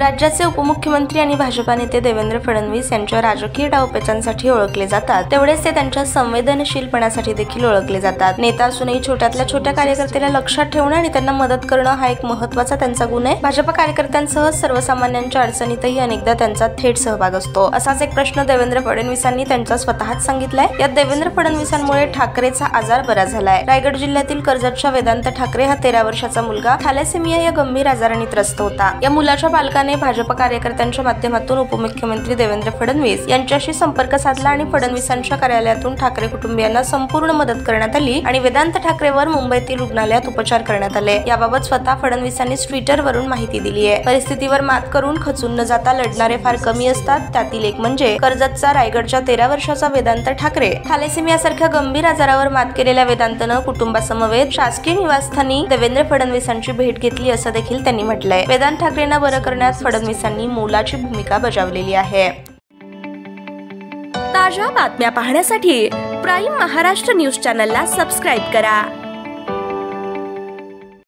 राज्याचे उपमुख्यमंत्री आणि भाजपा नेते देवेंद्र फडणवीस यांच्या राजकीय डावपेचांसाठी ओळखले जातात, तेवढेच ते त्यांच्या संवेदनशीलपणासाठी देखील ओळखले जातात। नेता असूनही छोट्यातल्या छोट्या कार्यकर्त्याला लक्षात ठेवणं आणि त्यांना मदत करणं हा एक महत्त्वाचा त्यांचा गुण आहे। भाजपा कार्यकर्त्यांसह सर्वसामान्यांच्या अडचणीतही अनेकदा त्यांचा थेट सहभाग असतो। असाच एक प्रश्न देवेंद्र फडणवीसांनी त्यांचा स्वतःच सांगितलाय। यात देवेंद्र फडणवीसांमुळे ठाकरेचा आजार बरा झालाय। रायगड जिल्ह्यातील कर्जतच्या वेदांत ठाकरे हा 13 वर्षाचा मुलगा थॅलेसेमिया या गंभीर आजाराने त्रस्त होता। या मुलाच्या पालकाने भाजपा कार्यकर्त्यांच्या माध्यमातून उपमुख्यमंत्री देवेंद्र फडणवीस यांच्याशी संपर्क साधला आणि फडणवीसांच्या कार्यालयातून ठाकरे कुटुंबियांना संपूर्ण मदत करण्यात आली आणि वेदांत ठाकरेवर मुंबईतील रुग्णालयात उपचार करण्यात आले। याबाबत स्वतः फडणवीसांनी ट्विटरवरून माहिती दिली आहे। परिस्थितीवर मात करून खचून न जाता लढणारे फार कमी असतात, त्यातील एक म्हणजे कर्जतचा रायगडच्या 13 वर्षाचा वेदांत ठाकरे। थॅलेसेमिया सारख्या गंभीर आजारावर मात केलेल्या वेदांतनं कुटुंबासमवेत शासकीय निवासस्थानी देवेंद्र फडणवीसांची भेट घेतली असं देखील त्यांनी म्हटलंय। वेदांत ठाकरेंना बरं करण्यात फडणवीसांनी मोलाची भूमिका बजावलेली आहे। ताज्या बातम्या पाहण्यासाठी प्राईम महाराष्ट्र न्यूज चॅनलला सबस्क्राईब करा।